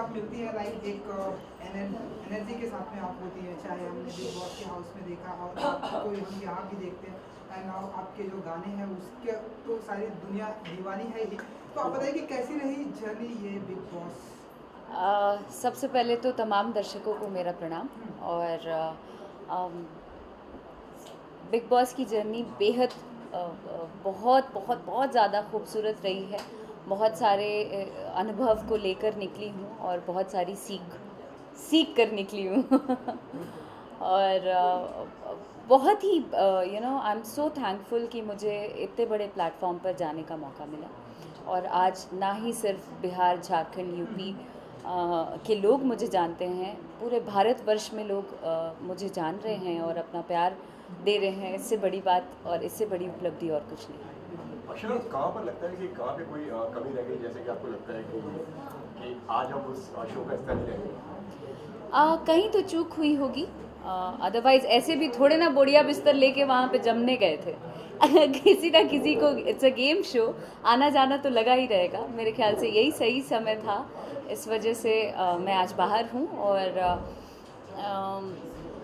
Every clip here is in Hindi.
आप मिलती हैं लाइक एक एनर्जी के साथ में आप होती हैं, चाहे हमने बिग बॉस के हाउस में देखा और आपको हम यहाँ भी देखते हैं एंड नाउ आपके जो गाने हैं उसके तो सारी दुनिया दीवानी है ही। तो आप बताइए कि कैसी रही जर्नी ये बिग बॉस? सबसे पहले तो तमाम दर्शकों को मेरा प्रणाम। और बिग बॉस की जर्नी बेहद बहुत बहुत बहुत ज़्यादा खूबसूरत रही है। बहुत सारे अनुभव को लेकर निकली हूँ और बहुत सारी सीख सीख कर निकली हूँ और बहुत ही आई एम सो थैंकफुल कि मुझे इतने बड़े प्लेटफॉर्म पर जाने का मौका मिला। और आज ना ही सिर्फ बिहार, झारखंड, यूपी के लोग मुझे जानते हैं, पूरे भारतवर्ष में लोग मुझे जान रहे हैं और अपना प्यार दे रहे हैं। इससे बड़ी बात और इससे बड़ी उपलब्धि और कुछ नहीं। अक्षरा, कहाँ पर लगता है कि कहाँ पे कोई कमी रह गई, जैसे कि आपको लगता है कि आज हम उस शो का हिस्सा नहीं रहेंगे? कहीं तो चूक हुई होगी, अदरवाइज ऐसे भी थोड़े ना बोड़िया बिस्तर लेके वहाँ पे जमने गए थे किसी ना किसी को, इट्स अ गेम शो, आना जाना तो लगा ही रहेगा। मेरे ख्याल से यही सही समय था, इस वजह से मैं आज बाहर हूँ और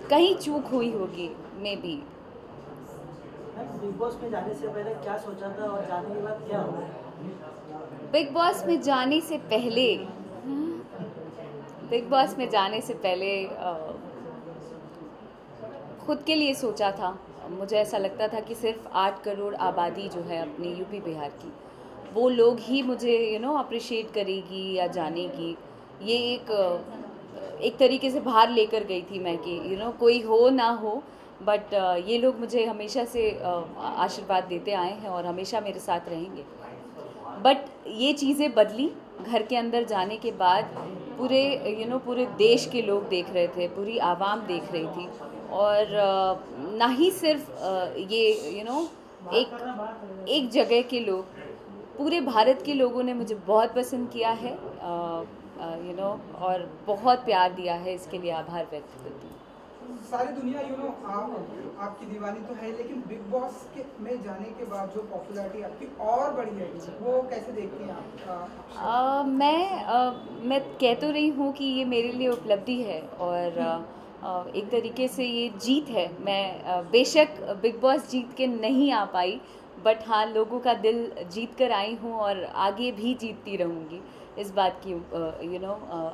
कहीं चूक हुई होगी मे बी। बिग बॉस में जाने से पहले क्या सोचा था और जाने के बाद क्या हुआ? बिग बॉस में जाने से पहले बिग बॉस में जाने से पहले खुद के लिए सोचा था। मुझे ऐसा लगता था कि सिर्फ 8 करोड़ आबादी जो है अपनी यूपी बिहार की, वो लोग ही मुझे अप्रिशिएट करेगी या जानेगी। ये एक तरीके से बाहर लेकर गई थी मैं कि कोई हो ना हो, बट ये लोग मुझे हमेशा से आशीर्वाद देते आए हैं और हमेशा मेरे साथ रहेंगे। बट ये चीज़ें बदली घर के अंदर जाने के बाद। पूरे पूरे देश के लोग देख रहे थे, पूरी आवाम देख रही थी। और ना ही सिर्फ ये एक जगह के लोग, पूरे भारत के लोगों ने मुझे बहुत पसंद किया है और बहुत प्यार दिया है। इसके लिए आभार व्यक्त करती हूँ। सारी दुनिया आपकी दीवानी तो है, लेकिन बिग बॉस के में जाने के बाद जो पॉपुलैरिटी आपकी और बढ़ी है वो कैसे देखती हैं आप? मैं कह तो रही हूँ कि ये मेरे लिए उपलब्धि है और एक तरीके से ये जीत है। मैं बेशक बिग बॉस जीत के नहीं आ पाई, बट हाँ, लोगों का दिल जीत कर आई हूँ और आगे भी जीतती रहूँगी, इस बात की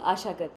आशा करती हूँ।